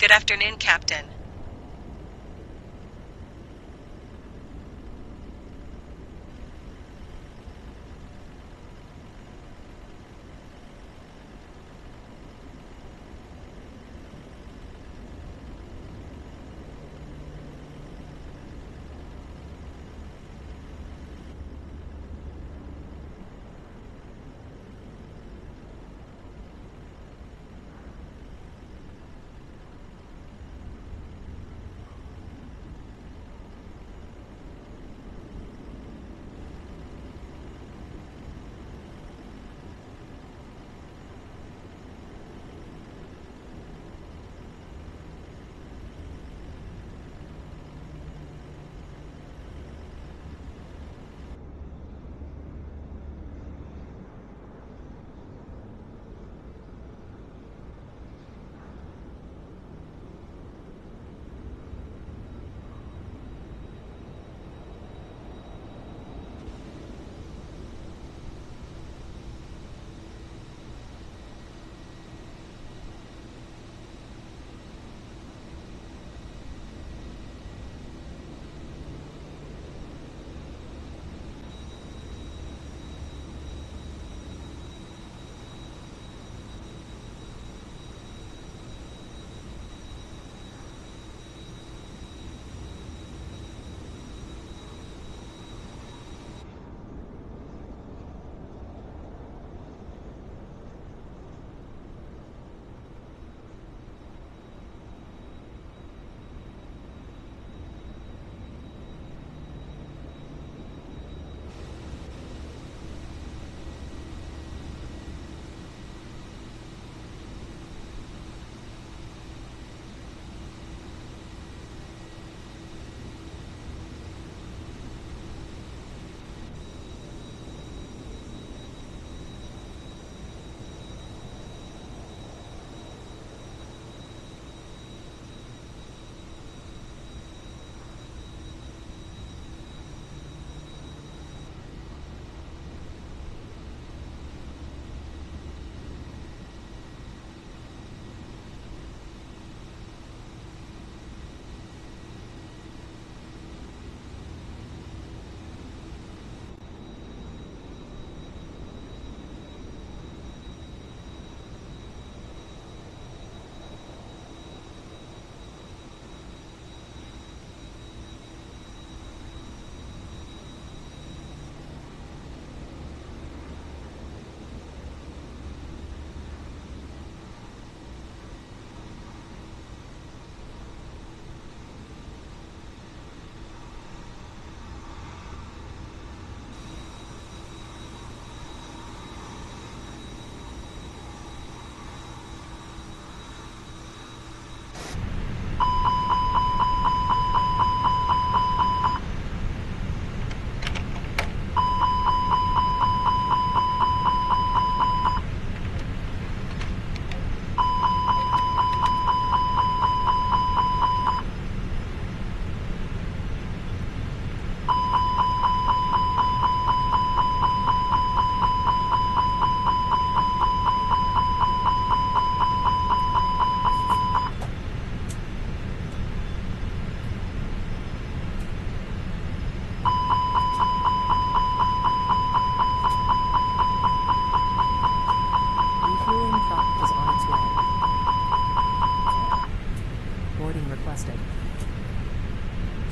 Good afternoon, Captain.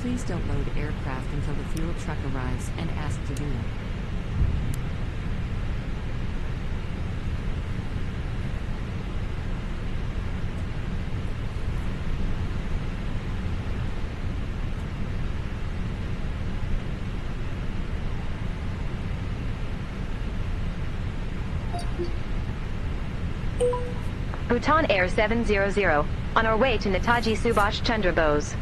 Please don't load aircraft until the fuel truck arrives and ask to do it. Bhutan Air 700, on our way to Netaji Subhash Chandra Bose.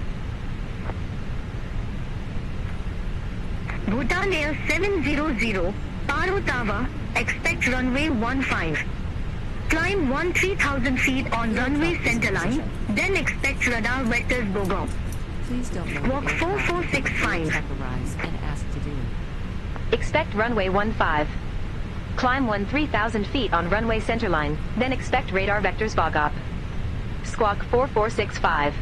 Bhutan Air 700, Paro Tawa, expect runway 15. Climb 13,000 feet on runway centerline, then expect radar vectors Bogom. Please don't load Squawk 4465. arrives and ask to do it. Expect runway 15. Climb 13,000 feet on runway centerline, then expect radar vectors Bogop. Squawk 4465.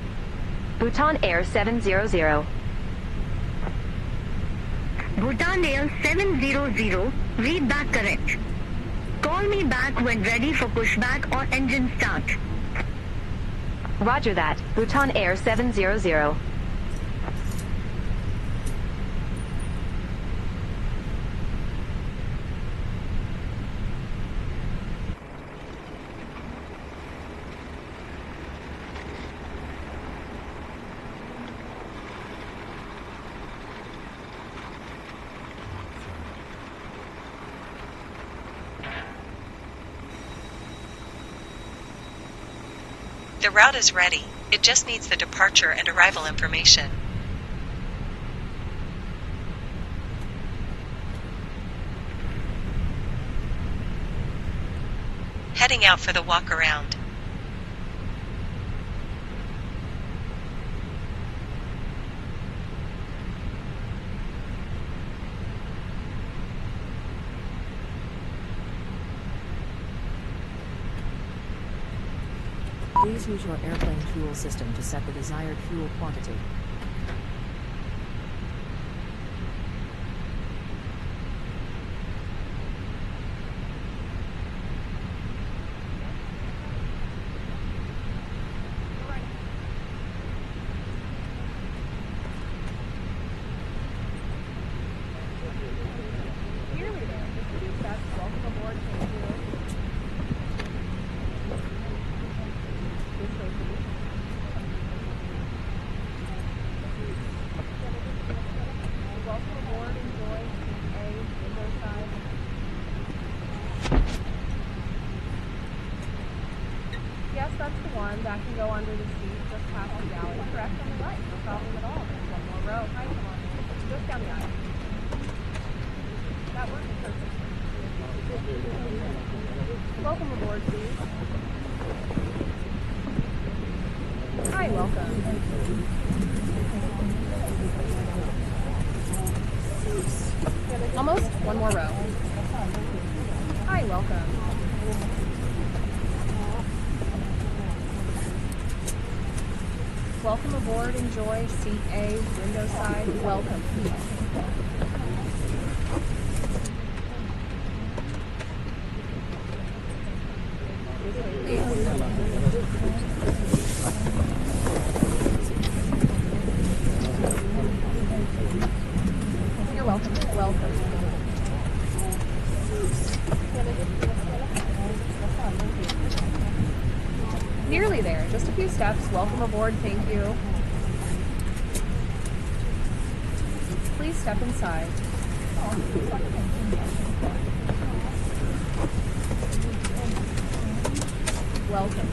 Bhutan Air 700. Bhutan Air 700, read back correct. Call me back when ready for pushback or engine start. Roger that, Bhutan Air 700. The route is ready. It just needs the departure and arrival information. Heading out for the walk around. Please use your airplane fuel system to set the desired fuel quantity. Yes, that's the one. That can go under the seat, just past the galley. Correct on the right. No problem at all. There's one more row. Hi, come on. Just down the aisle. That works perfect. Welcome aboard, please. Hi, welcome. Almost. One more row. Hi, welcome. Welcome aboard. Enjoy. Seat A, window side. Welcome. You're welcome. Welcome. Nearly there. Just a few steps. Welcome aboard. Thank you. Please step inside. Welcome.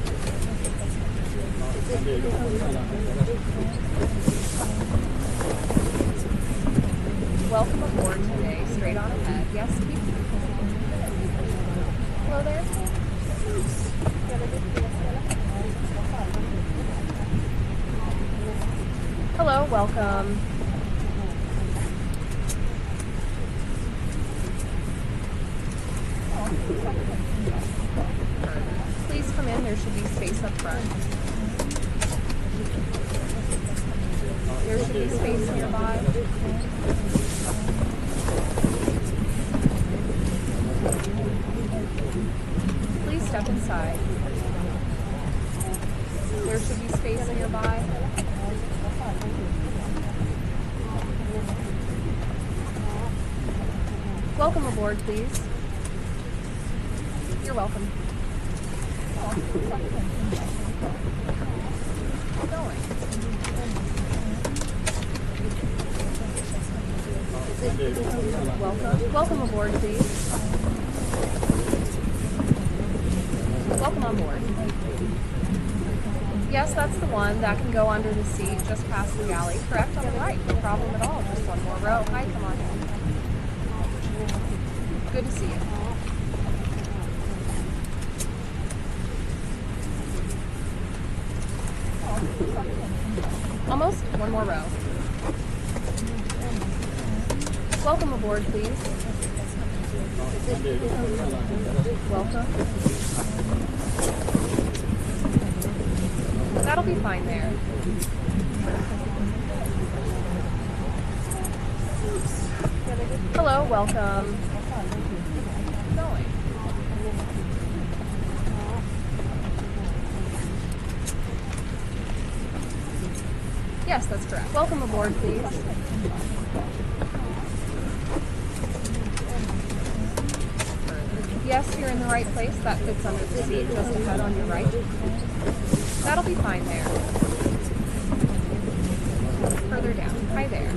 Welcome aboard today. Straight on ahead. Yes, keep. Hello there. Hello, welcome. Please come in. There should be space up front. There should be space nearby. Please step inside. There should be space nearby. Welcome aboard, please. You're welcome. Going. Welcome. Welcome aboard, please. Welcome on board. Yes, that's the one. That can go under the seat, just past the galley. Correct on the right. No problem at all. Just one more row. Hi, come on in. Good to see you. Almost. One more row. Welcome aboard, please. Welcome. That'll be fine there. Hello, welcome. Going. Yes, that's correct. Welcome aboard, please. Yes, you're in the right place. That fits under the seat just ahead on your right. That'll be fine there. Further down. Hi there.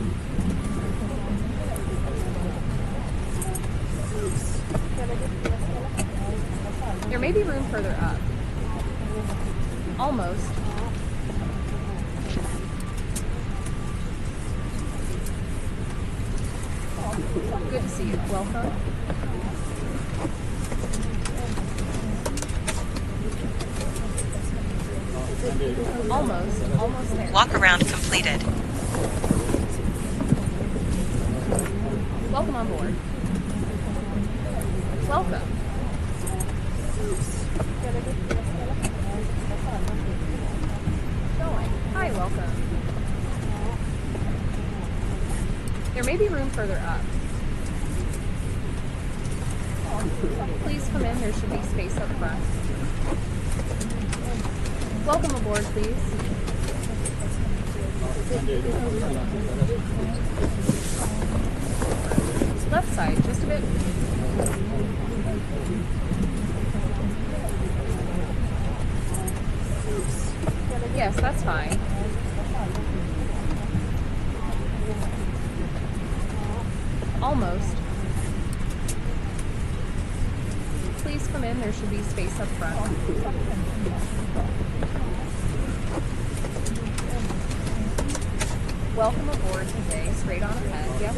There may be room further up. Almost. Good to see you. Welcome. Almost there. Walk around completed. Welcome on board. Welcome. Going. Hi, welcome. There may be room further up. Please come in, there should be space up front. Welcome aboard, please. Left side, just a bit. Yes, that's fine. Almost. Please come in, there should be space up front. Welcome aboard today, straight on ahead. Yep.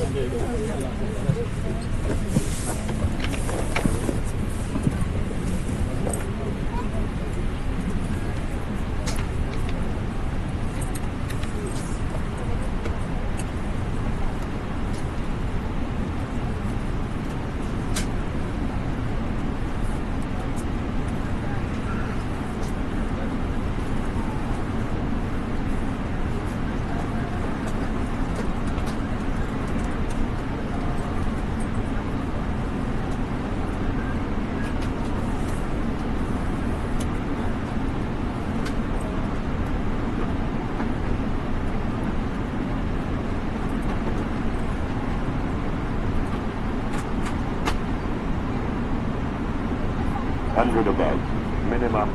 Above, minimum.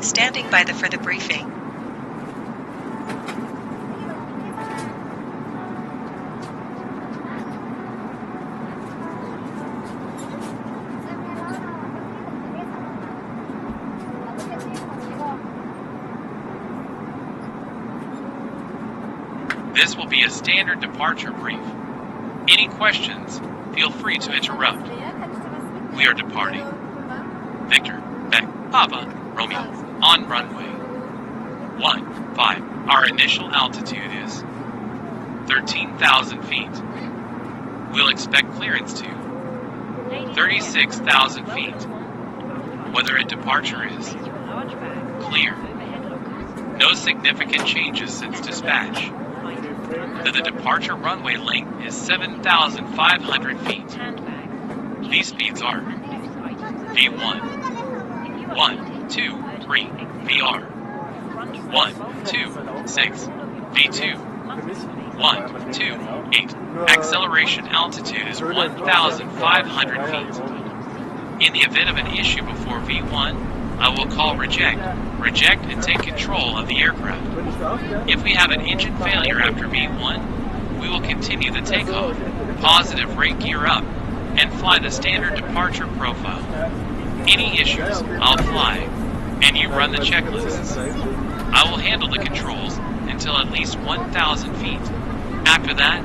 Standing by for the briefing. This will be a standard departure brief. Any questions, feel free to interrupt. We are departing. Victor, Beck, Papa, Romeo, on runway 15. Our initial altitude is 13,000 feet. We'll expect clearance to 36,000 feet. Weather at departure is clear. No significant changes since dispatch. The departure runway length is 7,500 feet. These speeds are V1, 1, 2, 3, VR, 1, 2, 6, V2, 1, 2, 8. Acceleration altitude is 1,500 feet. In the event of an issue before V1, I will call reject and take control of the aircraft. If we have an engine failure after V1, we will continue the takeoff, positive rate gear up, and fly the standard departure profile. Any issues, I'll fly, and you run the checklists. I will handle the controls until at least 1,000 feet. After that,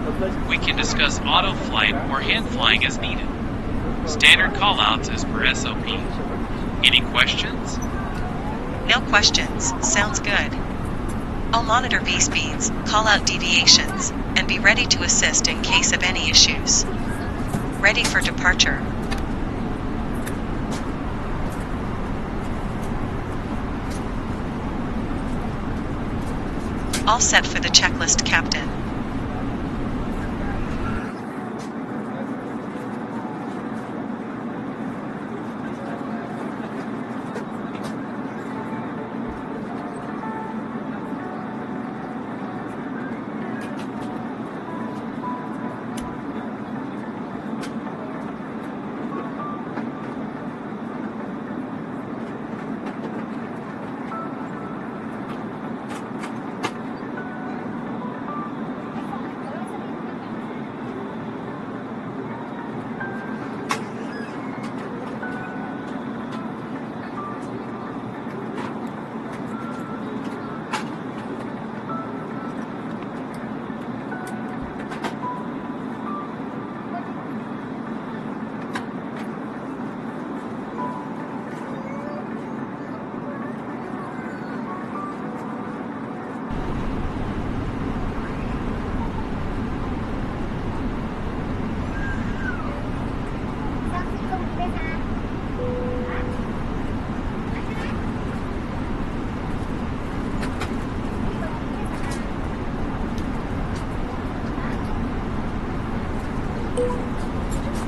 we can discuss auto flight or hand flying as needed. Standard callouts as per SOP. Any questions? No questions. Sounds good. I'll monitor V-speeds, call out deviations, and be ready to assist in case of any issues. Ready for departure. All set for the checklist, Captain.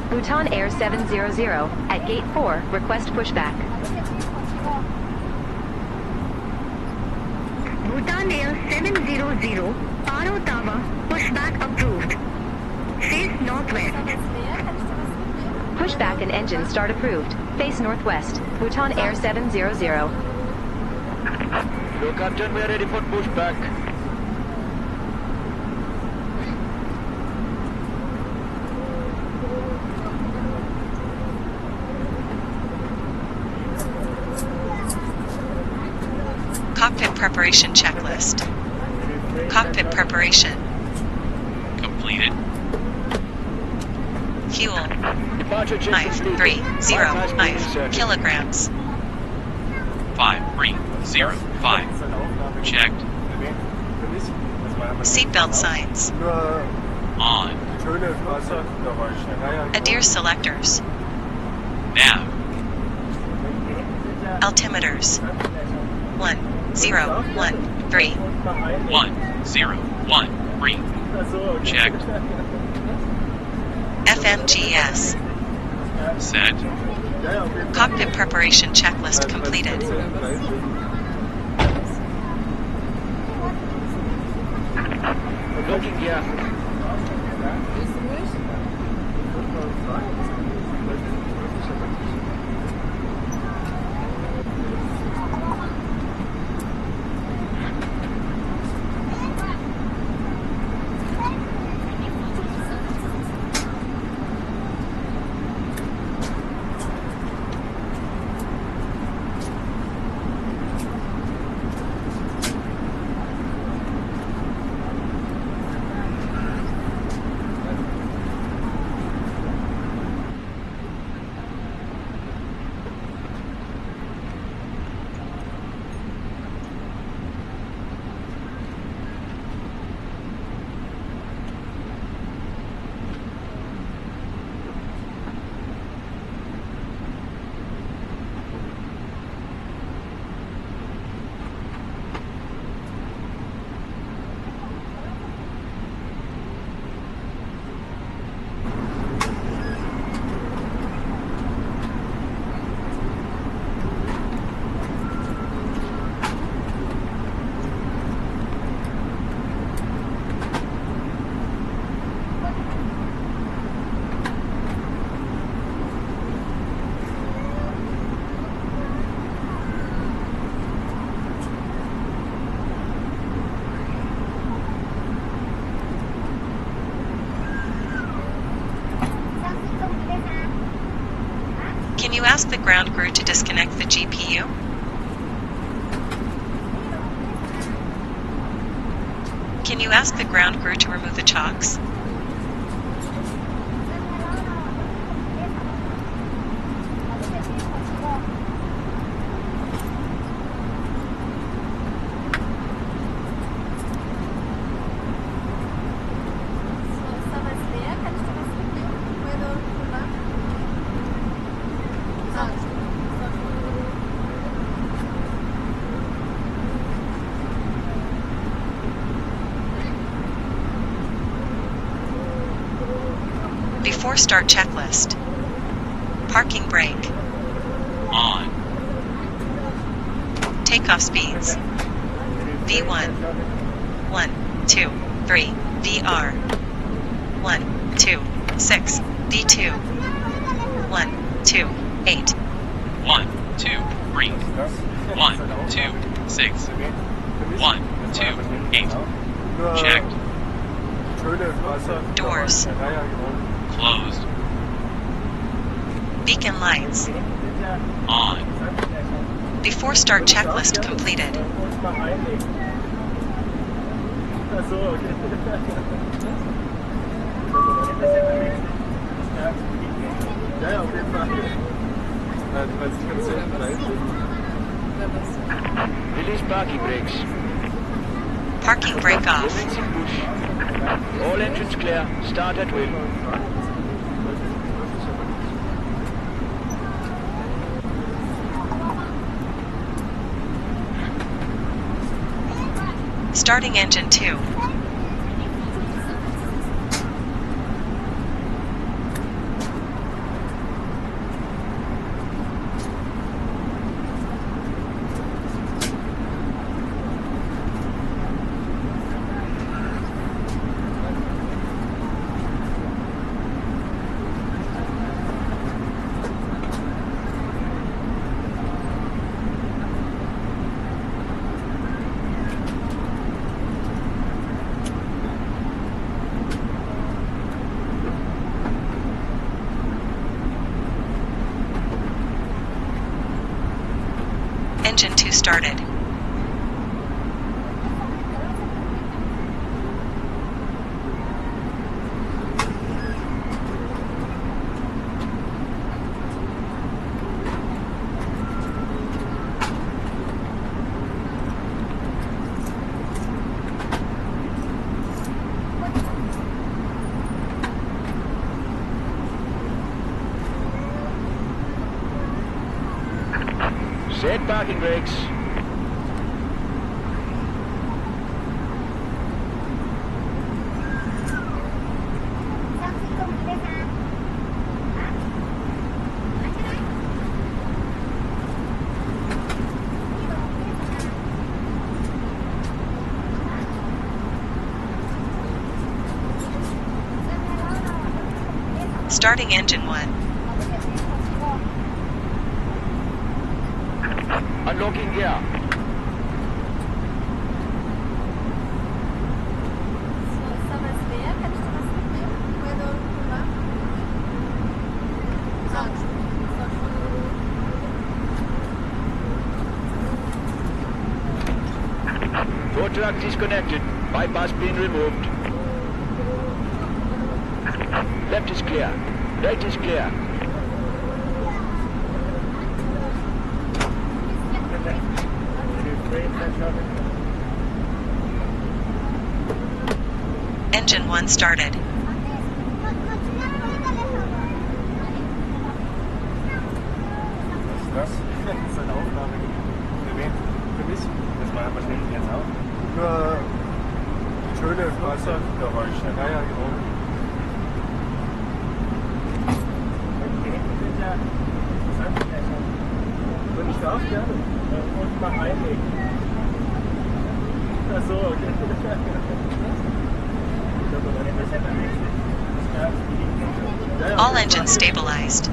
Bhutan Air 700 at Gate 4, request pushback. Bhutan Air 700, Paro Tower, pushback approved. Face northwest. Pushback and engine start approved. Face northwest. Bhutan Air 700. Hello, Captain, we are ready for pushback. Cockpit preparation checklist. Cockpit preparation. Completed. Fuel. Departure check completed. 5,305 kilograms. 5305. Checked. Seatbelt signs. On. Adair selectors. Nav. Altimeters. 1013. 1013. Checked. FMGS. Set. Cockpit preparation checklist completed. Looking here. ground crew to disconnect the GPU? Can you ask the ground crew to remove the chocks? Before start checklist. Parking brake. On. Takeoff speeds. V1. 1, 2, 3. VR. 1, 2, 6. V2. 1, 2, 8. 1, 2, 3. 1, 2, 6. 1, 2, 8. Checked. Doors. Closed. Beacon lights. On. Before start checklist completed. Release parking brakes. Parking brake off. Commencing push. All engines clear. Start at will. Starting engine 2. Engine 2 started. Set parking brakes. Starting engine 1. Unlocking gear. Tow truck disconnected. Bypass being removed. Left is clear. Right is clear. Engine 1 started. Das ist eine Aufgabe gewesen für mich. Das war wahrscheinlich jetzt auch. Nur schöne Fahrzeuggeräusche. Ja, ja, genau. Wenn ich darf, gerne. Und mal einlegen. Ach so, okay. All engines stabilized.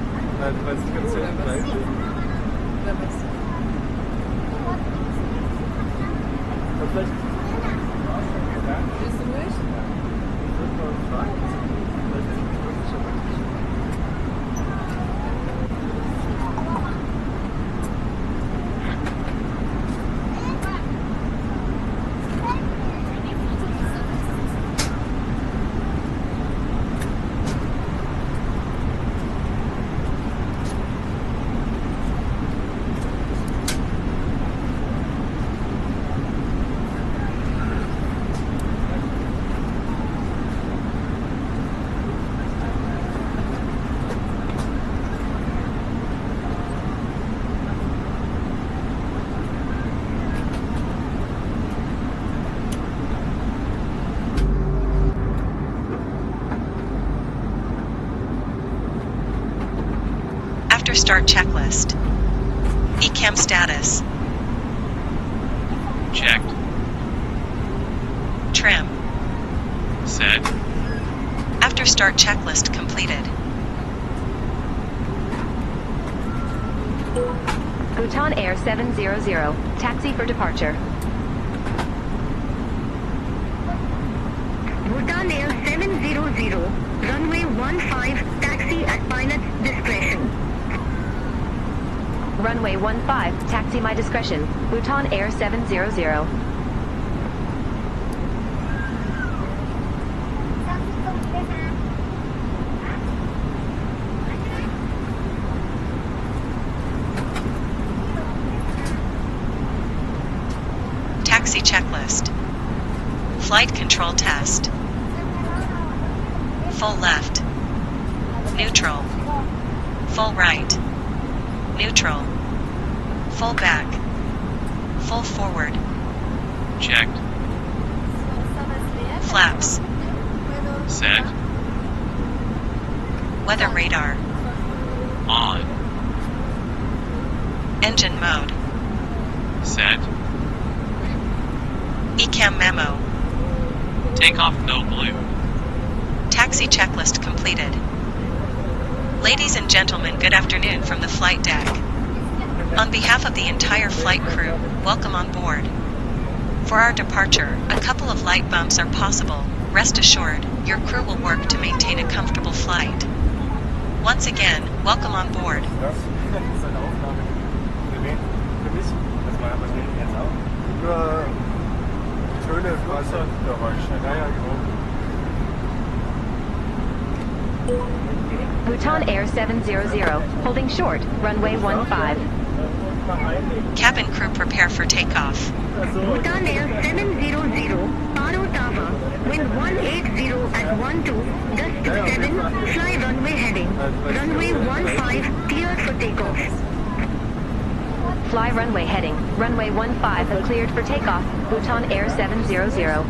start checklist. ECAM status. Checked. Trim. Set. After start checklist completed. Bhutan Air 700, taxi for departure. Bhutan Air 700, runway 15, taxi at pilot's discretion. Runway 15, taxi my discretion. Bhutan Air 700. Taxi checklist. Flight control test. Full left. Neutral. Full right. Neutral. Full back. Full forward. Checked. Flaps. Set. Weather radar. On. Engine mode. Set. ECAM memo. Takeoff no blue. Taxi checklist completed. Ladies and gentlemen, good afternoon from the flight deck. On behalf of the entire flight crew, welcome on board. For our departure, a couple of light bumps are possible. Rest assured, your crew will work to maintain a comfortable flight. Once again, welcome on board. Das ist eine Aufnahme gewesen für mich. Das verstehe ich jetzt auch. Nur die Töne, Geräusche. Ja, genau. Bhutan Air 700, holding short, runway 15. Cabin crew prepare for takeoff. Bhutan Air 700, Paro Tower, wind 180 at 12, dust 7, fly runway heading. Runway 15, cleared for takeoff. Fly runway heading, runway 15 cleared for takeoff, Bhutan Air 700.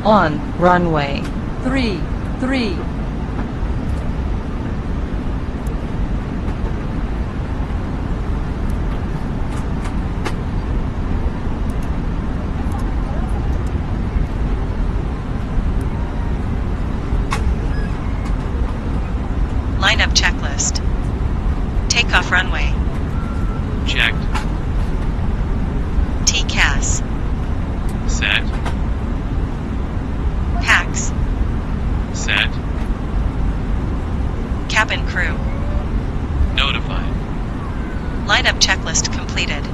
On runway 33. Lineup checklist. Takeoff runway. Checked. TCAS. Set. PAX. Set. Cabin crew. Notified. Lineup checklist completed.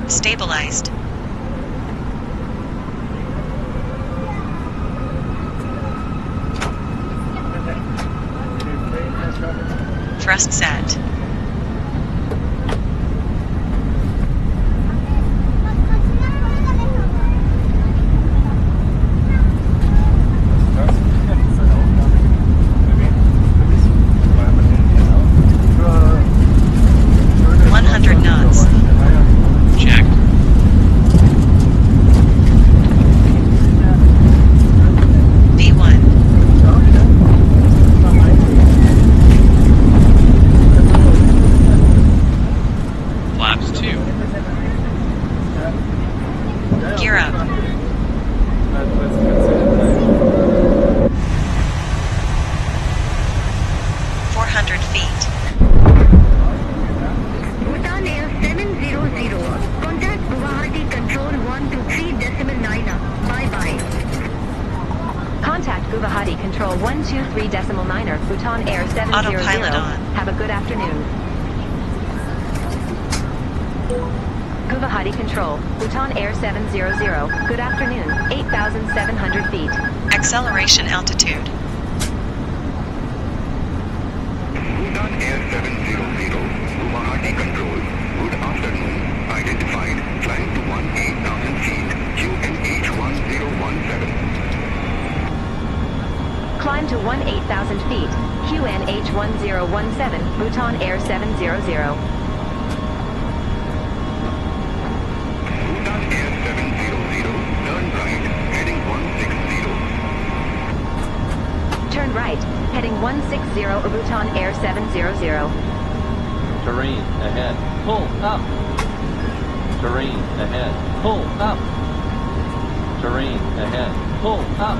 Stabilized. Thrust set. Das ist eine Aufnahme 400 feet. Bhutan Air 700. Contact Guwahati Control 123.9. Bye-bye. Contact Guwahati Control 123.9, Bhutan Air 700. Autopilot on. Have a good afternoon. Guwahati Control, Bhutan Air 700. Good afternoon, 8,700 feet. Acceleration altitude. Bhutan Air 700, Guwahati Control. Good afternoon. Identified. Climb to 18,000 feet. QNH 1017. Climb to 18,000 feet, QNH 1017, Bhutan Air 700. Bhutan Air 700, turn right, heading 160. Turn right, heading 160, Bhutan Air 700. Terrain ahead. Pull up. Terrain ahead. Pull up. Terrain ahead. Pull up.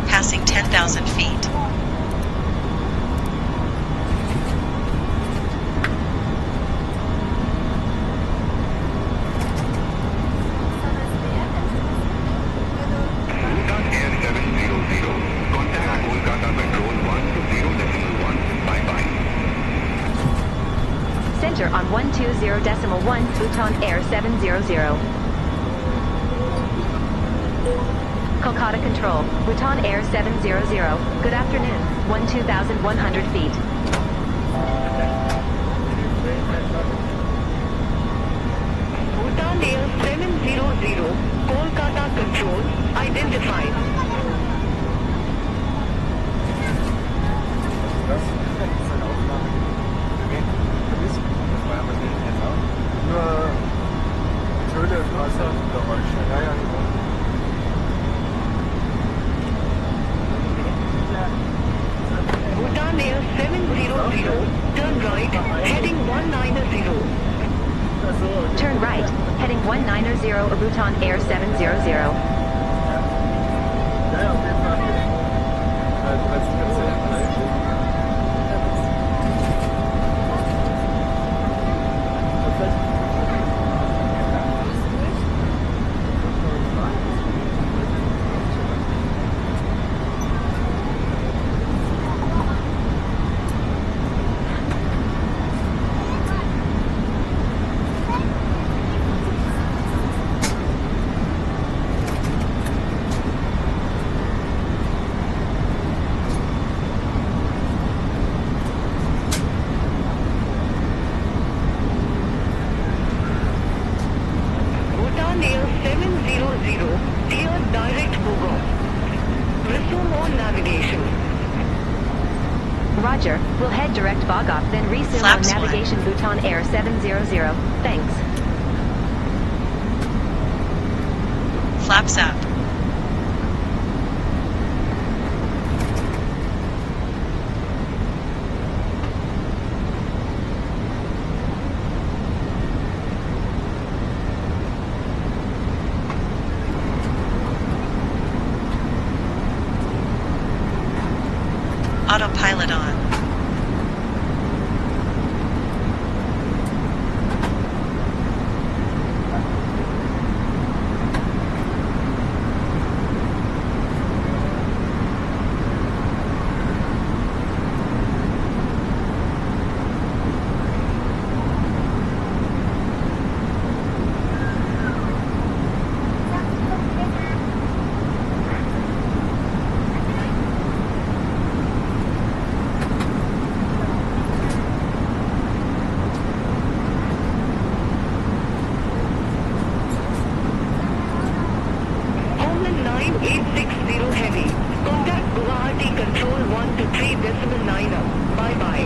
Passing 10,000 feet. Bhutan Air 700, contact Kolkata Control 120.1. Bye-bye. Center on 120.1, Bhutan Air 700. Kolkata Control, Bhutan Air 700. Good afternoon, 12,100 feet. Bhutan Air 700. Kolkata Control. Identified. Das ist eine Aufnahme gewesen. Das war ja mit denen jetzt auch. Nur Töne, Wasser, Geräusche. Ja, ja, genau. Bhutan Air 700. Turn right, heading 190. Turn right, heading 190, Bhutan Air 700. Ja, auf jeden Fall. Bhutan Air 700. Clear direct Bogor. Resume on navigation. Roger, we'll head direct Bogop, then resume on Flaps navigation Bhutan Air 700. Thanks. Flaps up. Autopilot on. climb 860 heavy. Contact Guwahati control 123.9er. Bye-bye.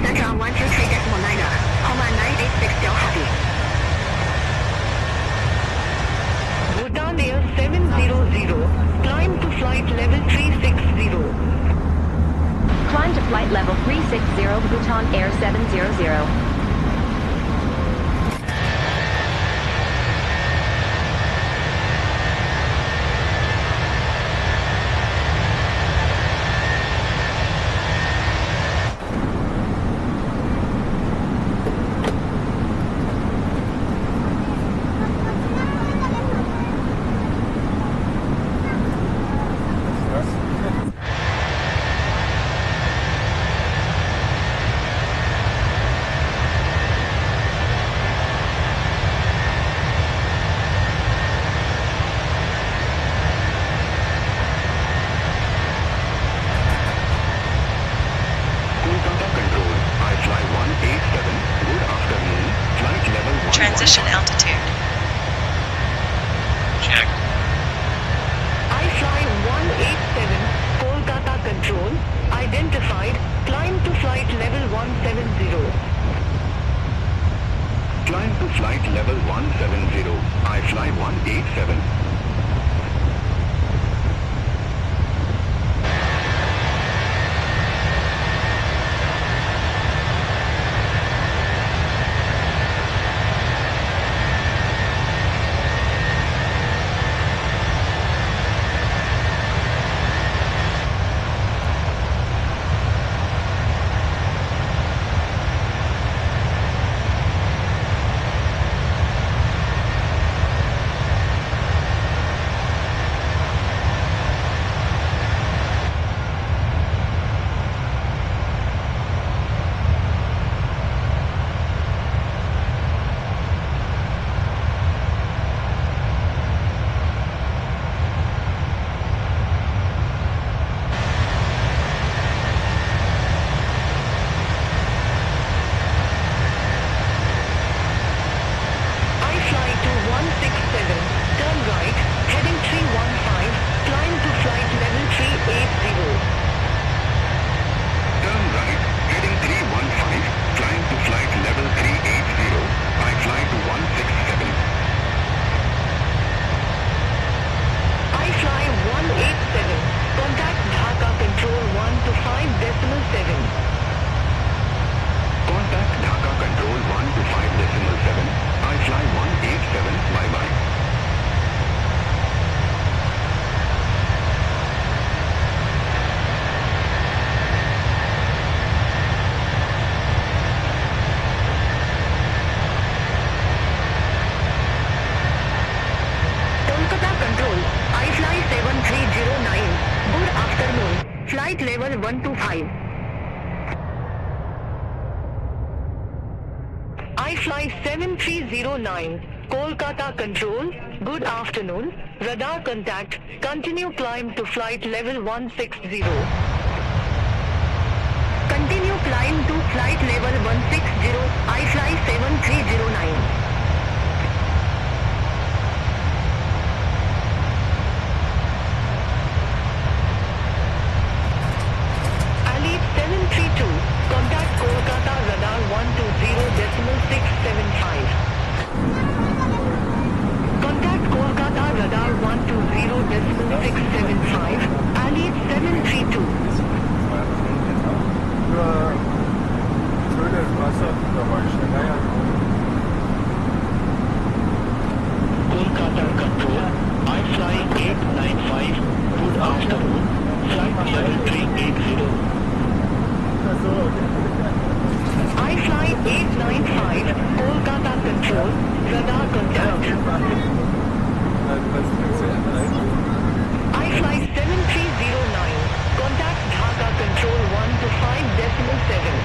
Central 123.9er. Command 986 heavy. Bhutan Air 700. Climb to flight level 360. Climb to flight level 360 Bhutan Air 700. Transition altitude. Check. I fly 187, Kolkata control, identified, climb to flight level 170. Climb to flight level 170. I fly 187. Flight level 125. I fly 7309, Kolkata control, good afternoon, radar contact, continue climb to flight level 160. Continue climb to flight level 160, I fly 7309. Contact Kolkata radar 120.675. Contact Kolkata radar 120.675. Allied 732. Kolkata control. I fly 895. Good afternoon. Flight level 380. I fly 895, Kolkata control, radar contact. I fly 7309, contact Dhaka control 125.7.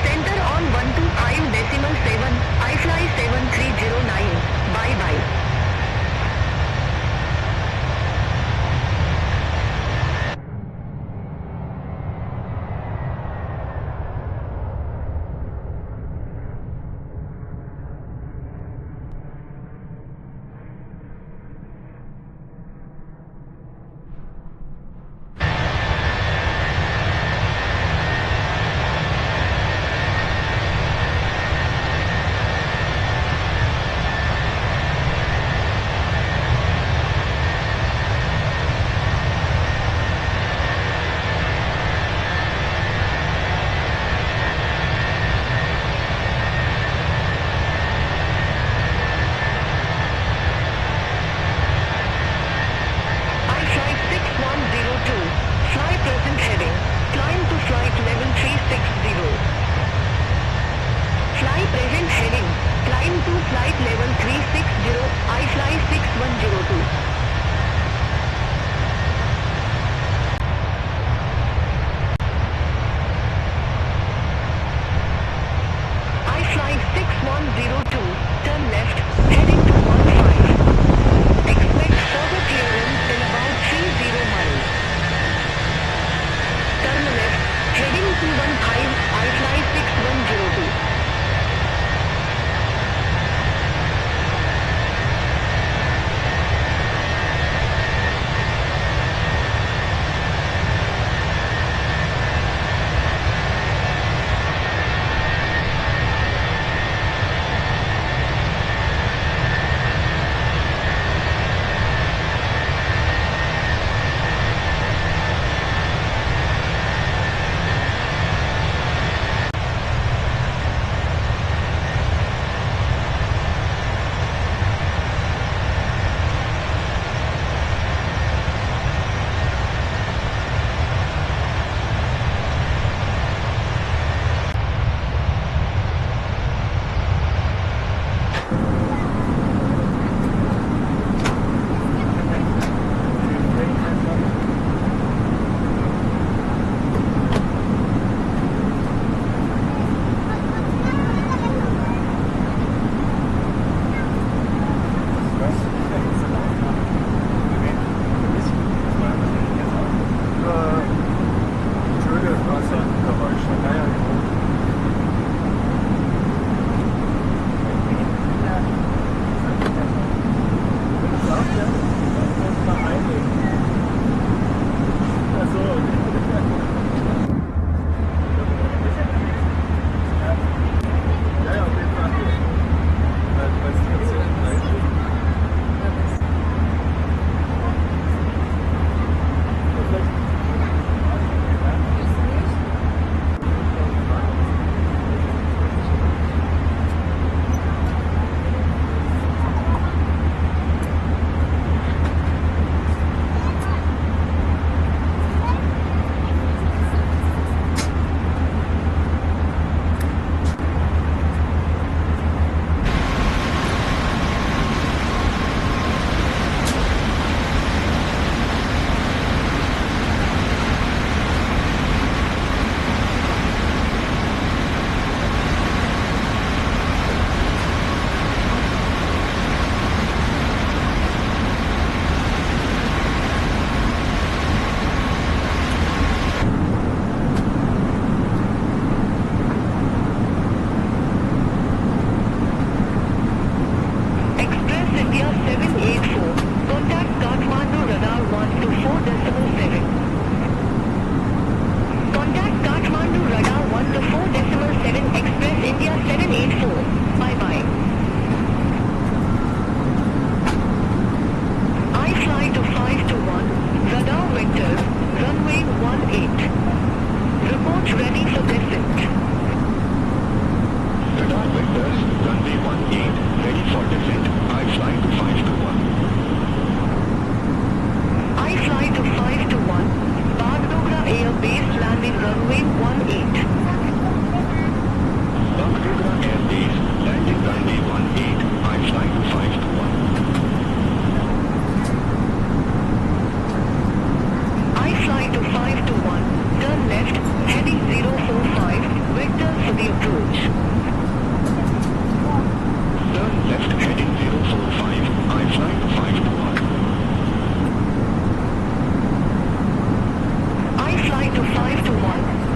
Center on 125.7, I fly 7309, bye-bye. flight level 360, I fly 6102. I fly 6102, turn left, heading to 15. Expect further clearance in about 30 miles. Turn left, heading 215, I fly 6102.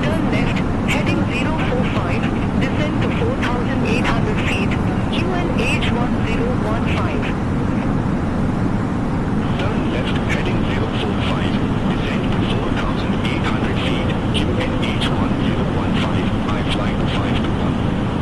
Turn left heading 045. Descend to 4,800 feet. QNH 1015. I fly to 521.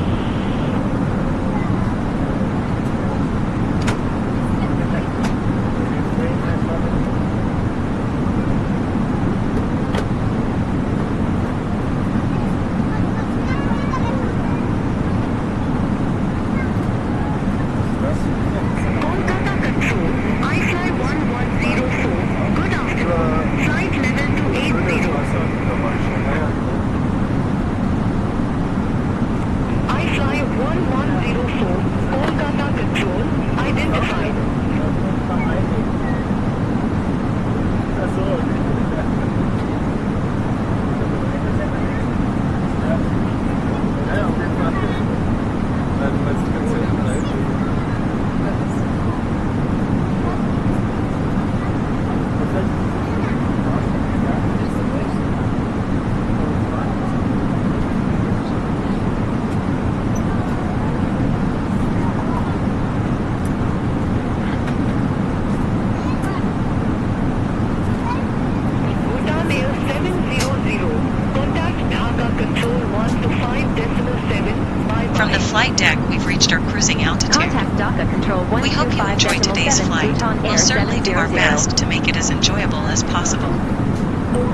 the flight deck, we've reached our cruising altitude. Contact DACA Control 125.7 We hope you enjoyed today's flight. Bhutan Air We'll certainly do our 700. best to make it as enjoyable as possible.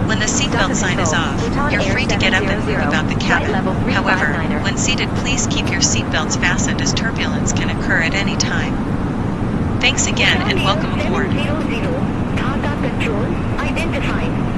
When the seatbelt sign is off, you're free to get up and move about the cabin. However, when seated, please keep your seatbelts fastened as turbulence can occur at any time. Thanks again and welcome aboard. 700, DACA control identified.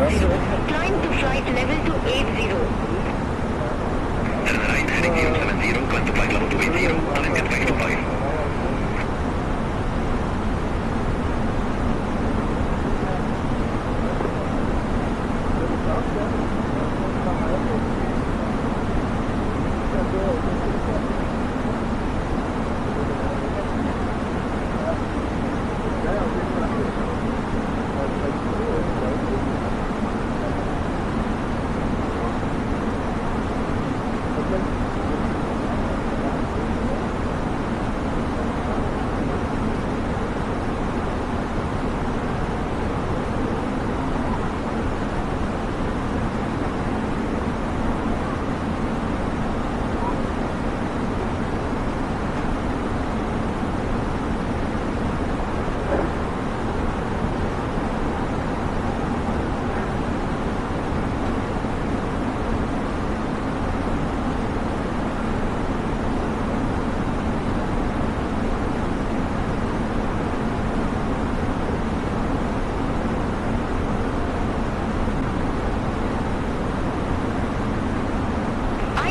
Climb to flight level 280. Right, heading 070, climb to flight level 280, climb at 525.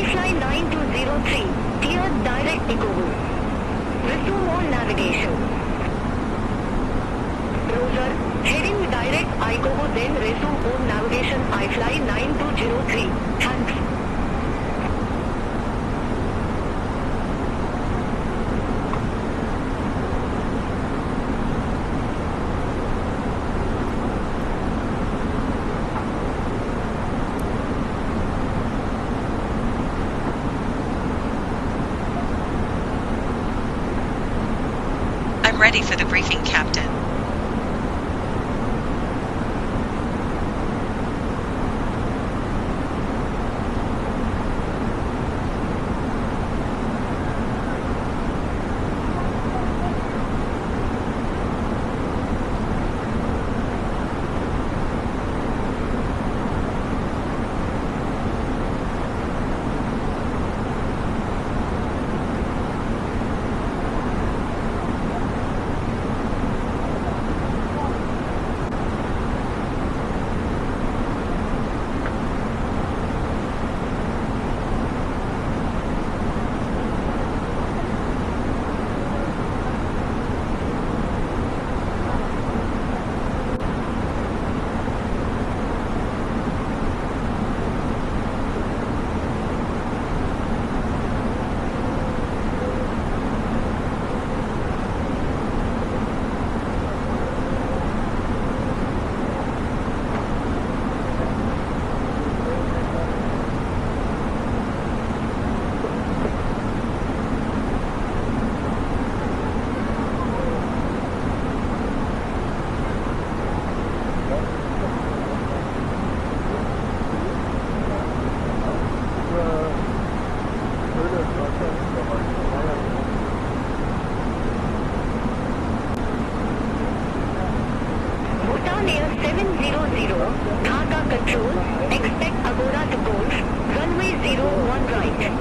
iFly 9203, cleared direct Ikobu. Resume on navigation. Roger, heading direct Ikobu, then resume on navigation iFly 9203. Thanks. I'm ready for the briefing, Captain. Bhutan Air 700, Dhaka Control, expect Agora to course, runway 01 right.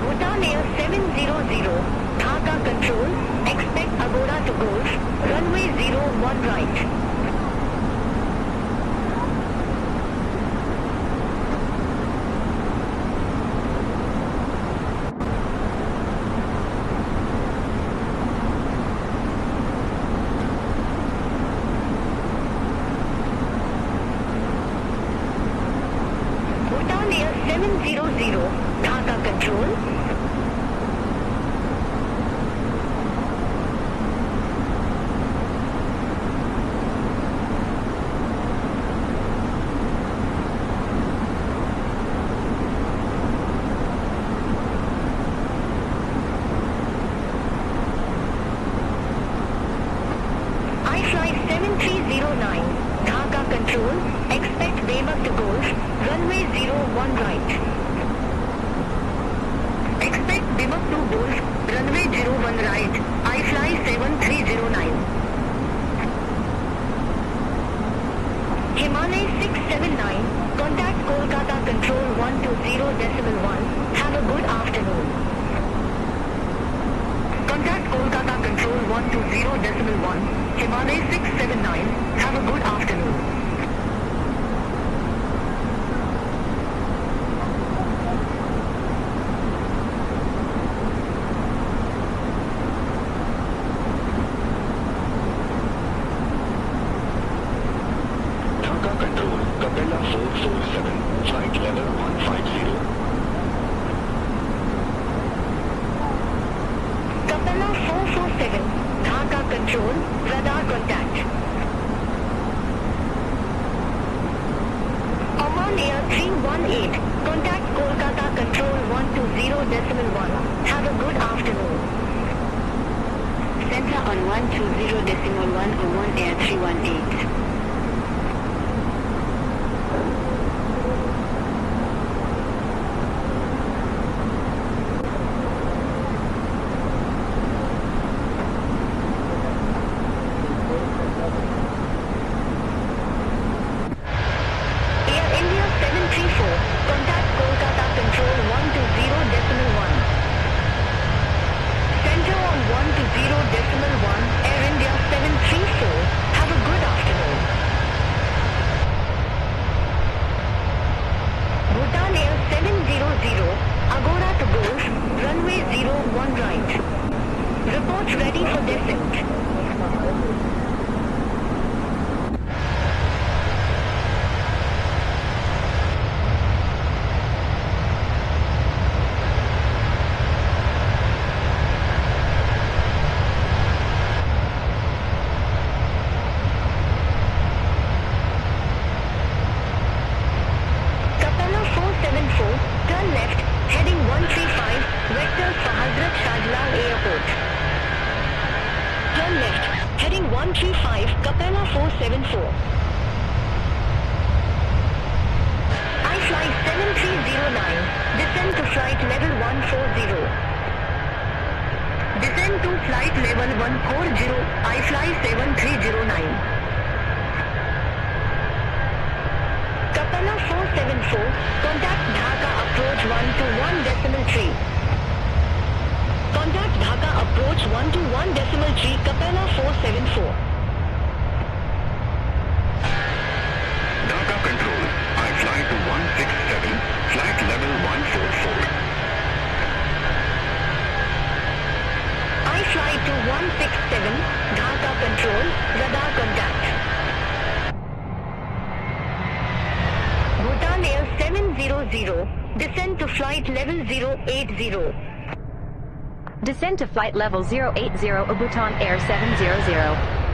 Bhutan Air 700, Dhaka Control, expect Agora to course, runway 01 right. Bhutan Air 700, Dhaka Control. iFly 7309, Dhaka Control, expect Baymak to course, runway 01 right. Expect Baymak to course, runway 01 right, iFly 7309. Himalayan 679, contact Kolkata Control 120.1. Have a good afternoon. Contact Kolkata Control 120.1. Himalayan 679, have a good afternoon. Descend to flight level 080. Descend to flight level 080 Bhutan Air 700.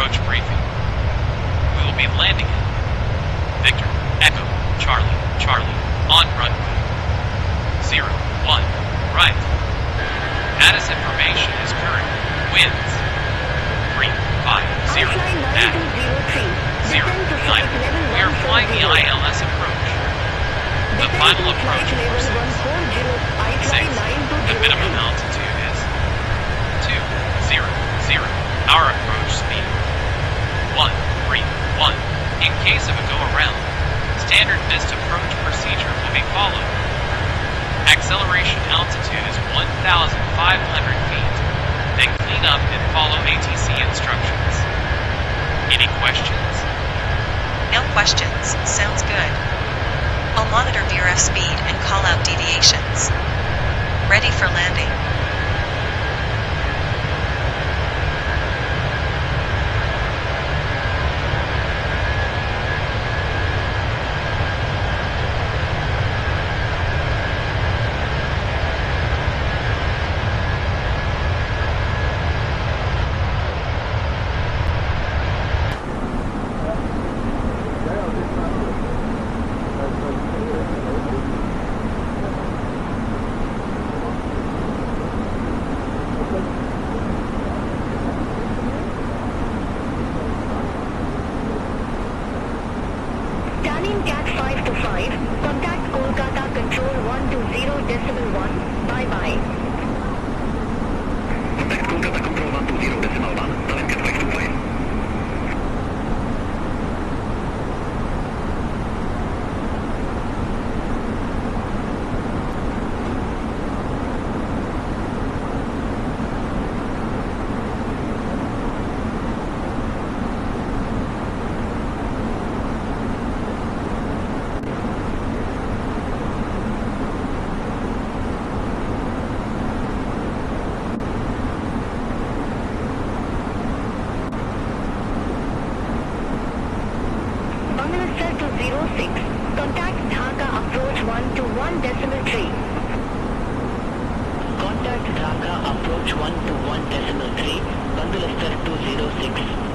approach briefing. We will be landing at Victor, Echo, Charlie, Charlie, on runway 01, right. Status information is current. Winds 350 at 09. We are flying the ILS approach. The final approach force is 6. The minimum altitude is 200. Our approach speed 131. In case of a go-around, standard missed approach procedure will be followed. Acceleration altitude is 1,500 feet. Then clean up and follow ATC instructions. Any questions? No questions. Sounds good. I'll monitor VRF speed and call out deviations. Ready for landing. Scanning Cat 5 to 5, contact Kolkata Control 120.1, bye-bye. Contact Kolkata Control 120.1, Talent Cat 525. Contact Dhaka approach 121.3. Contact Dhaka approach 121.3, Bangladesh 206.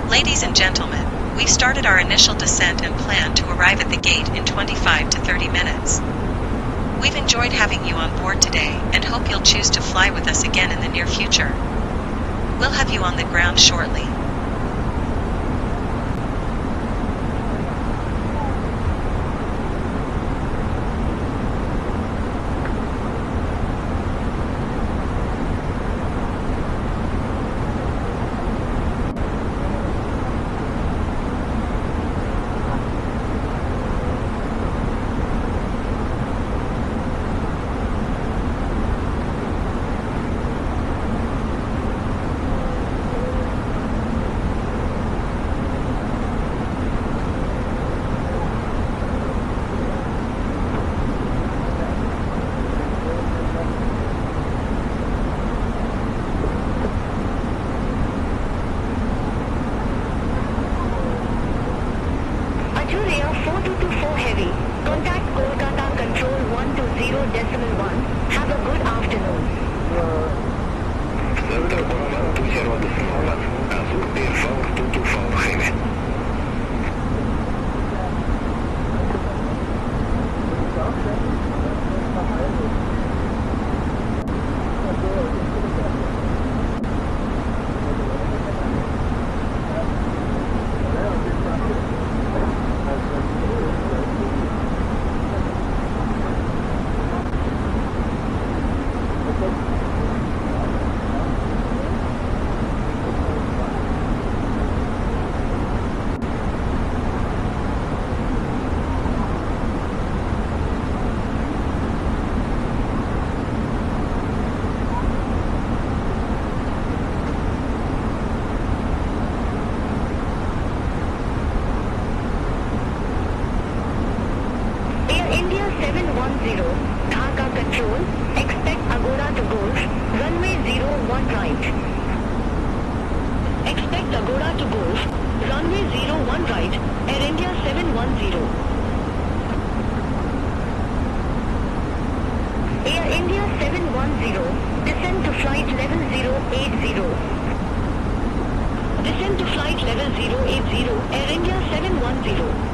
Ladies and gentlemen, we started our initial descent and plan to arrive at the gate in 25 to 30 minutes. We've enjoyed having you on board today and hope you'll choose to fly with us again in the near future. We'll have you on the ground shortly. Pagoda to Golf, runway 01 right, Air India 710. Air India 710, descend to flight level 080. Descend to flight level 080, Air India 710.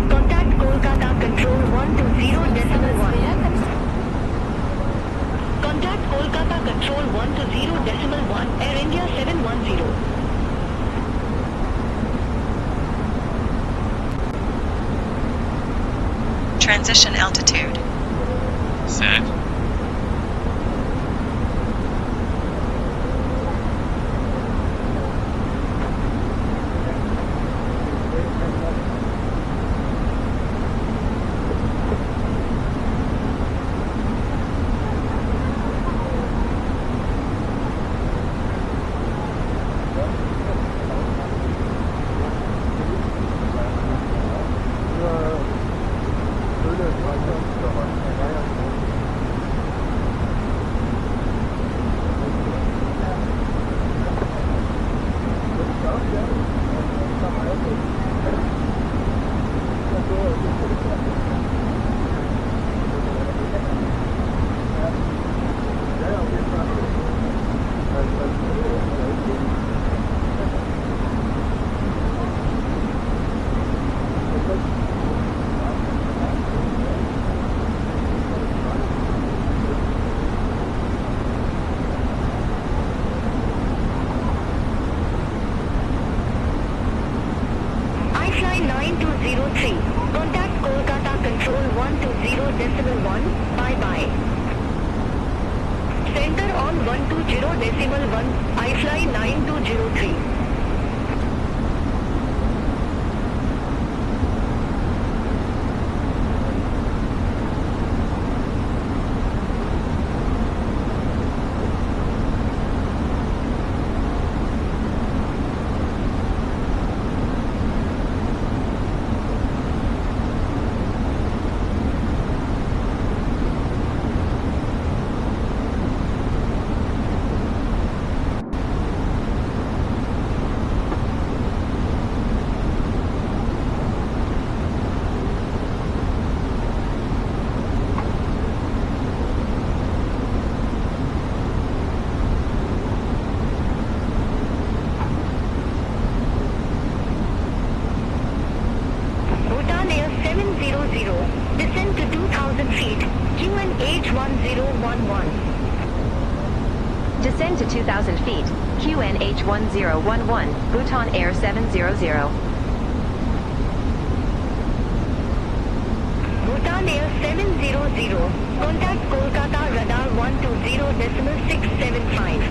Contact Kolkata Control 120.1. Contact Kolkata Control 120.1, Air India 710. Transition altitude. Set. Contact Kolkata Control 120.1. Bye bye. Center on 120.1. I fly 9203. Descend to 2,000 feet, QNH1011. Descend to 2,000 feet, QNH1011, Bhutan Air 700. Bhutan Air 700, contact Kolkata radar 120.675.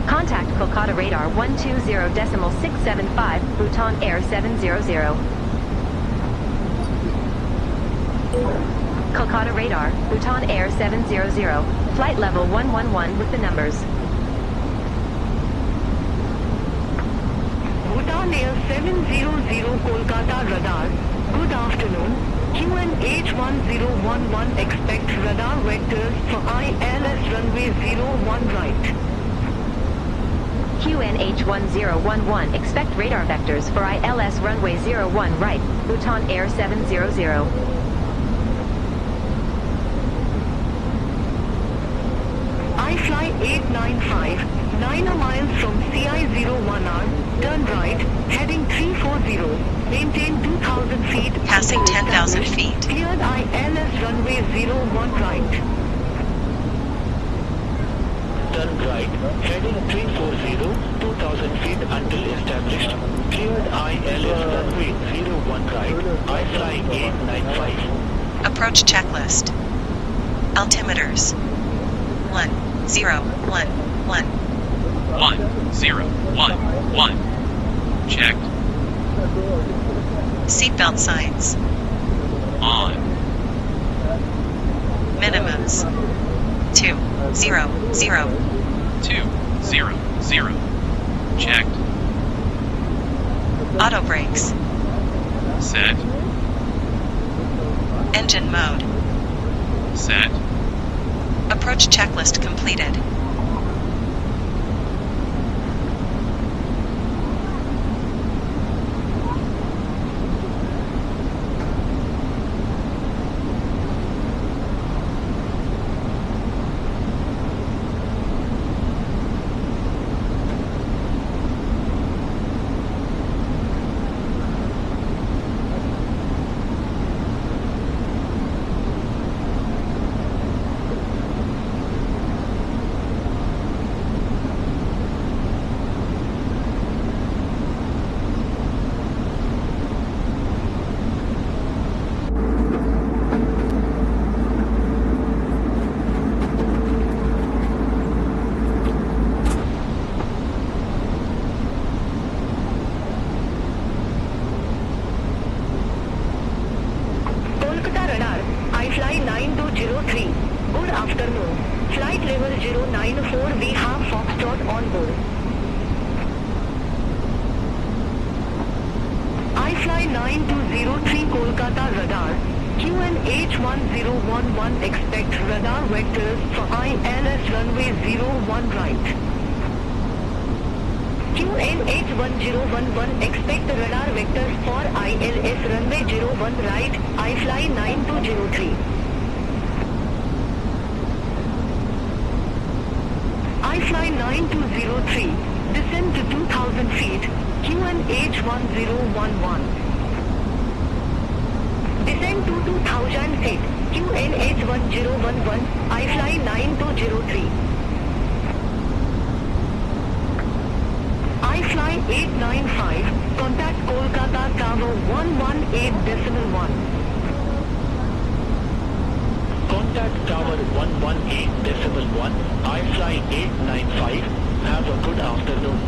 Contact Kolkata radar 120.675, Bhutan Air 700. Kolkata radar, Bhutan Air 700, flight level 111 with the numbers. Bhutan Air 700 Kolkata radar, good afternoon. QNH1011 expect radar vectors for ILS runway 01 right. QNH1011 expect radar vectors for ILS runway 01 right, Bhutan Air 700. QN895, 9 miles from CI01R, turn right, heading 340, maintain 2,000 feet. Passing until 10,000 established. feet. Cleared ILS runway 01 right. Turn right, heading 340, 2,000 feet until established. Cleared ILS runway 01 right, iFly 895. Approach checklist. Altimeters. 1, 0, 1, 1. 1, 0, 1, 1. Checked. Seatbelt signs. On. Minimums. 2, 0, 0. 2, 0, 0. Checked. Auto brakes. Set. Engine mode. Set. Approach checklist completed. Kolkata radar, iFly 9203. Good afternoon. Flight level 094, we have Foxtrot on board. iFly 9203 Kolkata radar. QNH1011 expect radar vectors for ILS runway 01 right. QNH1011 expect radar vectors for ILS runway 01 right, iFly 9203. iFly 9203, descend to 2,000 feet, QNH1011. Descend to 2,000 feet, QNH1011, iFly 9203. iFly 895, contact Kolkata Tower 118.1. Contact Tower 118.1, iFly 895. Have a good afternoon.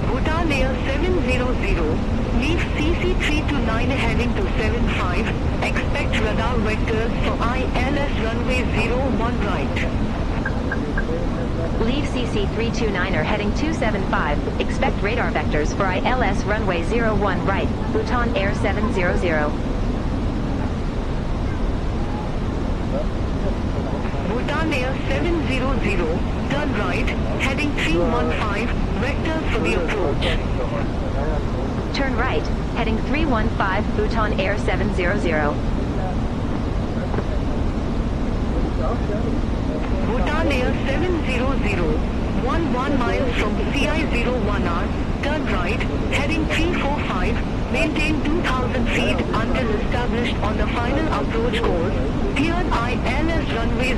Bhutan Air 700, leave CC329 heading to 75, expect radar vectors for ILS runway 01 right. Leave CC329er heading 275, expect radar vectors for ILS runway 01 right, Bhutan Air 700. Bhutan Air 700, turn right, heading 315, vectors for the approach. Turn right, heading 315, Bhutan Air 700. Bhutan Air 700, 11 miles from CI01R, turn right, heading 345, maintain 2,000 feet until established on the final approach course, cleared ILS runway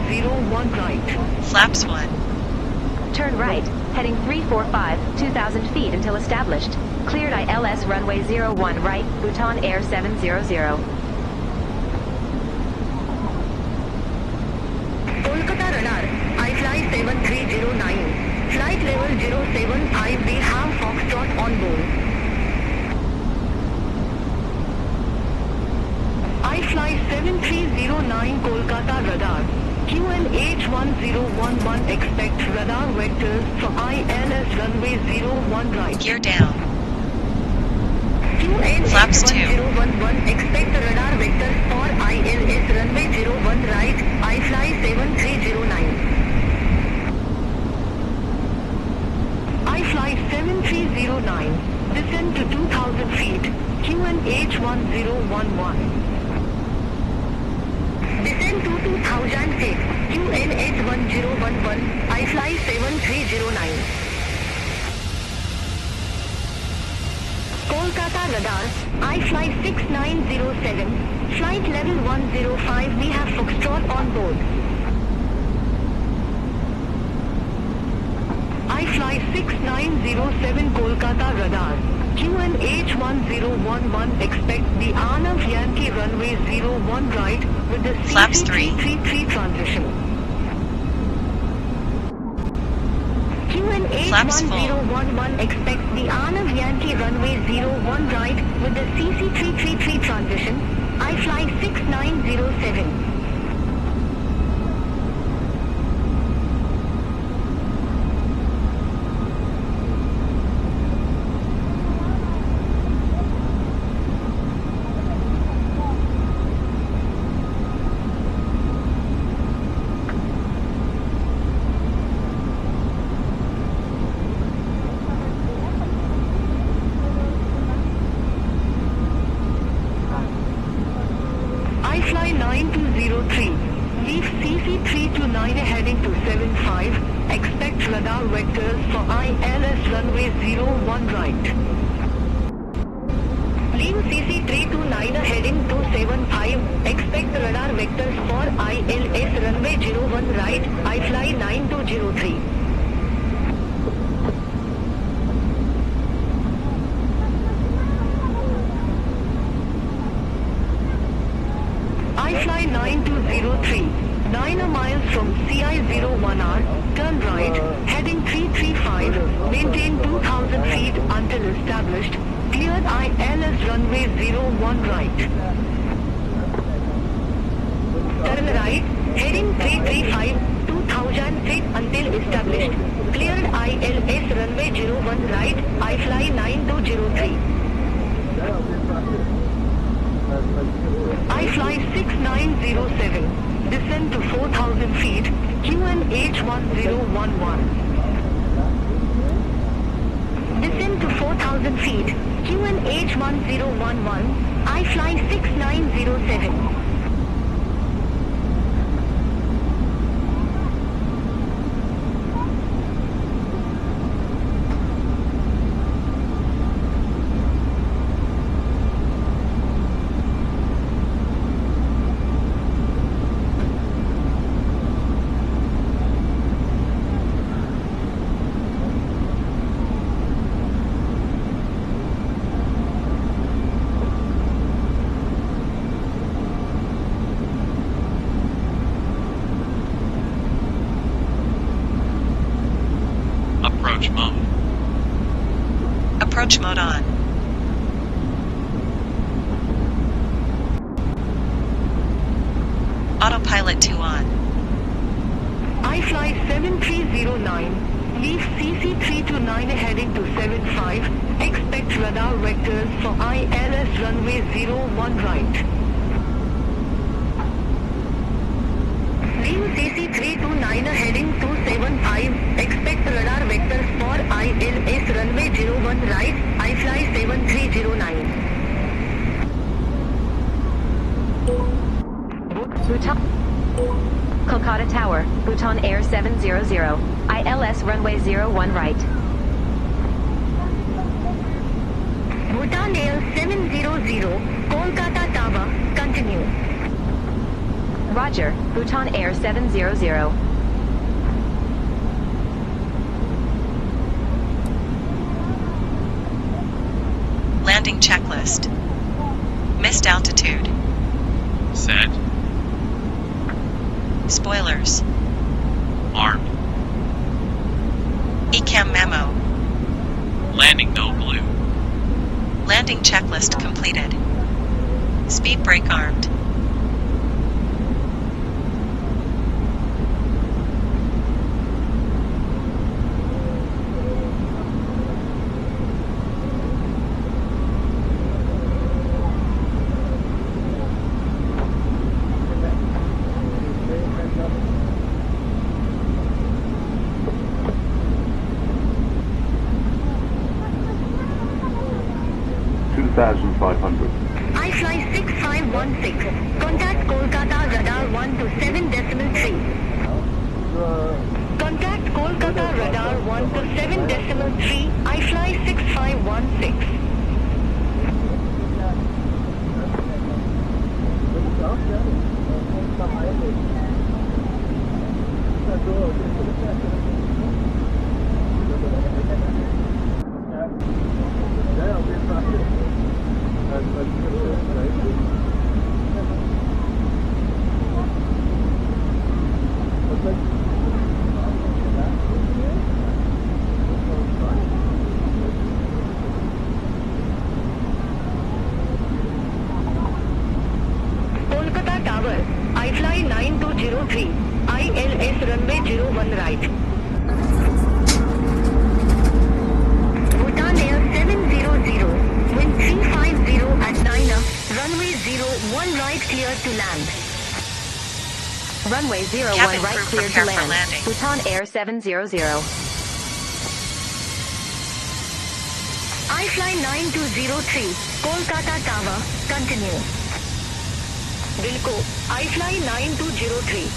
01 right. Flaps 1. Turn right, heading 345, 2,000 feet until established. Cleared ILS runway 01 right, Bhutan Air 700. Kolkata radar, iFly 7309. Flight level 075, we have Foxtrot on board. iFly 7309 Kolkata radar. QNH1011 expect radar vectors for ILS runway 01 right. Gear down. Flaps 2. QNH1011 expect radar vectors for ILS runway 01 right, iFly 7309. iFly 7309, descend to 2,000 feet, QNH1011. Descend to 2,000 feet. 011, I fly 7309. Kolkata radar, I fly 6907, flight level 105, we have Foxtrot on board. I fly 6907 Kolkata radar, QNH 1011, expect the Arnav Yankee runway 01 right with the CC333 transition. QNH 1011, expect the Arnav Yankee runway 01 right with the CC333 transition. I fly 6907. I fly 9203, leave CC329 heading to 75, expect radar vectors for ILS runway 01 right. Leave CC329 heading to 75, expect radar vectors for ILS runway 01 right, I fly 9203. I fly 9203, 9 miles from CI01R, turn right, heading 335, maintain 2000 feet until established, cleared ILS runway 01 right. Turn right, heading 335, 2000 feet until established, cleared ILS runway 01 right, I fly 9203. I fly 6907, descend to 4000 feet, QNH 1011. Descend to 4000 feet, QNH 1011, I fly 6907. Approach mode. Approach mode on. Autopilot 2 on. I fly 7309, leave CC329 heading to 75, expect radar vectors for ILS runway 01 right. Leave CC329 heading to 75, expect radar vectors for ILS runway 01 right, I fly 7309. Bhutan. Kolkata Tower, Bhutan Air 700, ILS runway 01 right. Bhutan Air 700, Kolkata Tower, continue. Roger, Bhutan Air 700. Landing checklist. Missed altitude. Set. Spoilers. Armed. ECAM memo. Landing no blue. Landing checklist completed. Speed brake armed. I fly 6516. Contact Kolkata radar 127.3. Kolkata Tower, iFly 9203, ILS runway 01 right. Bhutan Air 700, wind 350 at 9 up, runway 01 right clear to land. Runway 01 Cabin right crew cleared to prepare for land. landing. Bhutan Air 700. iFly 9203, Kolkata Tower, continue. Wilco, iFly 9203.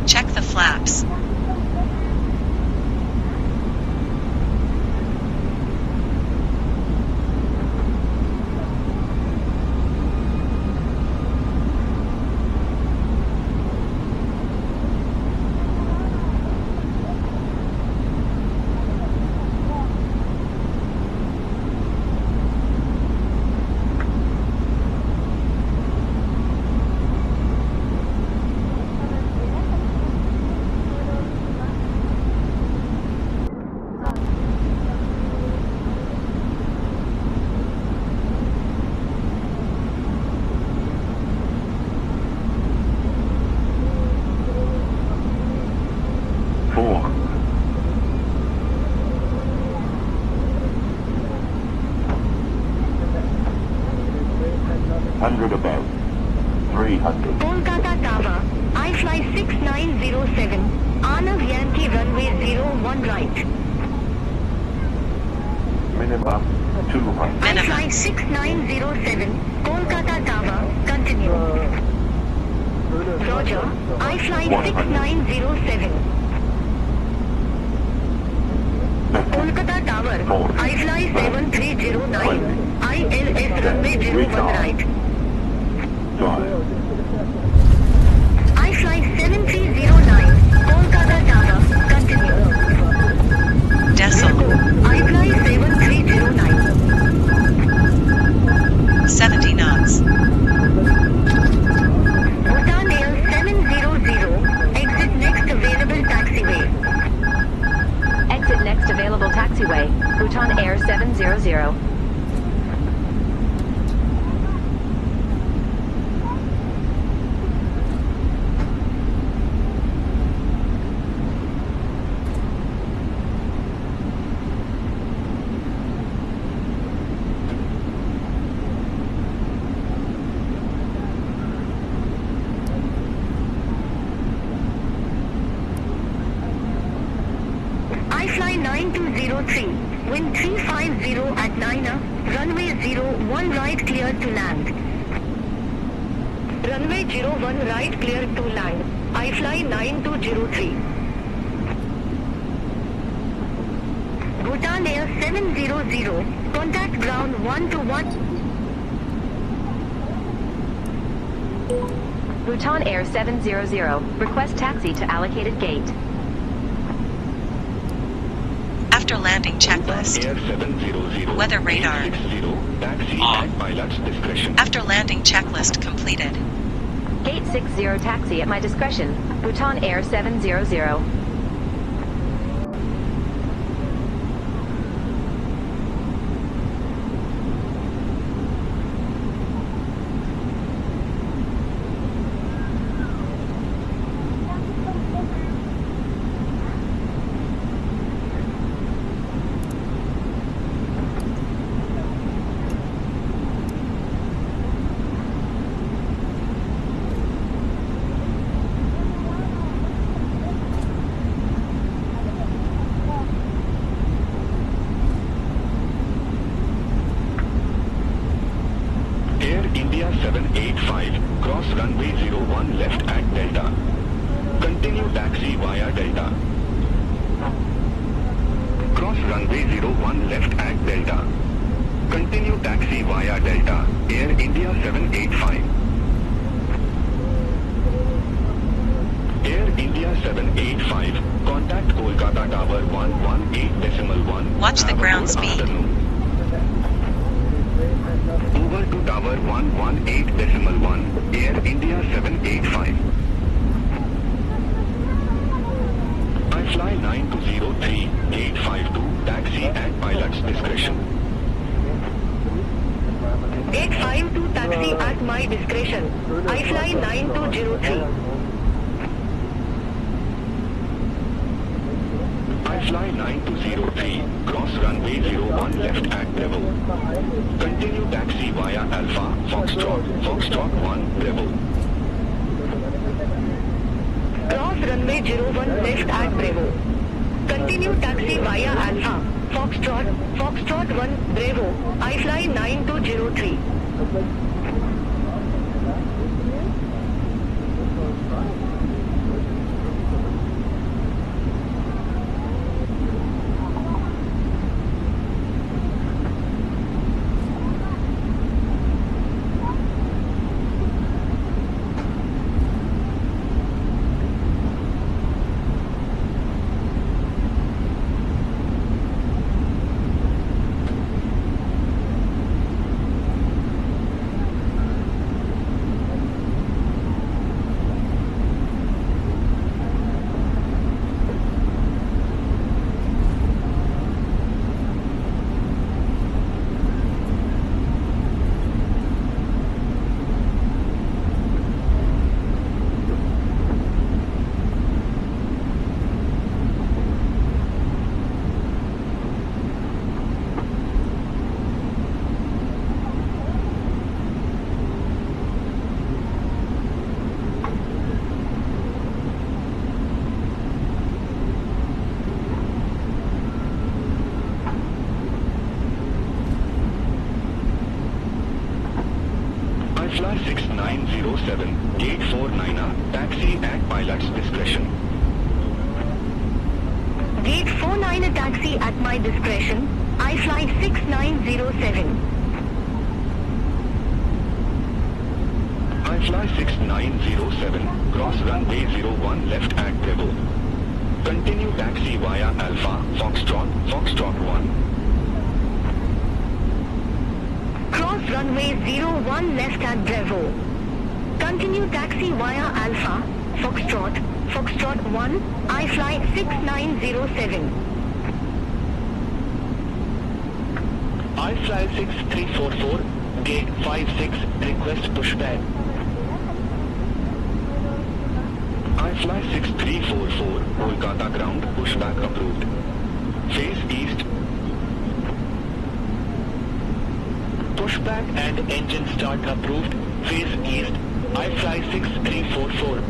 Check the flaps. Kolkata Tower, iFly 6907, Anav Yankee runway 01 right. Minimum 200. iFly 6907, Kolkata Tower, continue. Roger, iFly 6907. Kolkata Tower, iFly 7309, ILS runway 01 right. iFly 7309, Kolkata Tower, continue. Decimal. iFly 7309. 70 knots. Bhutan Air 700, exit next available taxiway. Exit next available taxiway. Bhutan Air 700. iFly 9203, wind 350 at 9 up, runway 01 right clear to land. Runway 01 right clear to land, iFly 9203. Bhutan Air 700, contact ground 121. Bhutan Air 700, request taxi to allocated gate. After landing checklist. Weather radar. Taxi at pilot's discretion. After landing checklist completed. Gate 60 taxi at my discretion. Bhutan Air 700. India 785, cross runway 01 left at Delta. Continue taxi via Delta. Cross runway 01 left at Delta. Continue taxi via Delta, Air India 785. Air India 785, contact Kolkata Tower 118.1. Watch the ground speed. Over to Tower 118.1, Air India 785. I fly 9203, gate 52, taxi at pilot's discretion. Gate 52 taxi at my discretion. I fly 9203. I fly 9203, cross runway 01 left at Bravo. Continue taxi via Alpha, Foxtrot 1, Bravo. Cross runway 01 left at Bravo. Continue taxi via Alpha, Foxtrot 1, Bravo. I fly 9203. Fly 6907, gate 49, taxi at pilot's discretion. Gate 49 taxi at my discretion. I fly 6907. I fly 6907, cross runway 01 left at Bravo. Continue taxi via Alpha, Foxtrot 1. Cross runway 01 left at Bravo. Continue taxi via Alpha, Foxtrot 1. I fly 6907. I fly 6344, gate 56, request pushback. I fly 6344, Kolkata ground, pushback approved. Face east. Pushback and engine start approved. Face east. I fly 6344.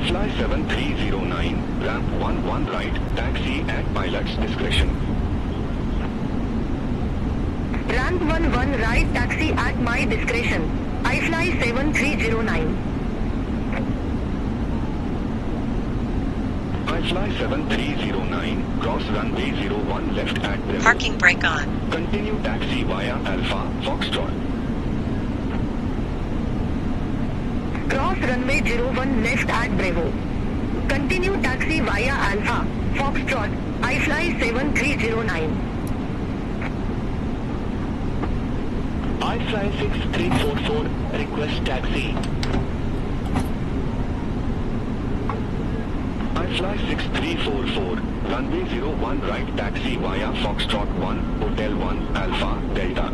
Fly 7309, ramp 11 right, taxi at pilot's discretion. Ramp 11 right, taxi at my discretion. I fly 7309. iFly 7309, cross runway 01 left at Bravo. Parking brake on. Continue taxi via Alpha, Foxtrot. Cross runway 01 left at Bravo. Continue taxi via Alpha, Foxtrot, iFly 7309. iFly 6344, request taxi. iFly 6344, runway 01 right taxi via Foxtrot 1, Hotel 1, Alpha, Delta.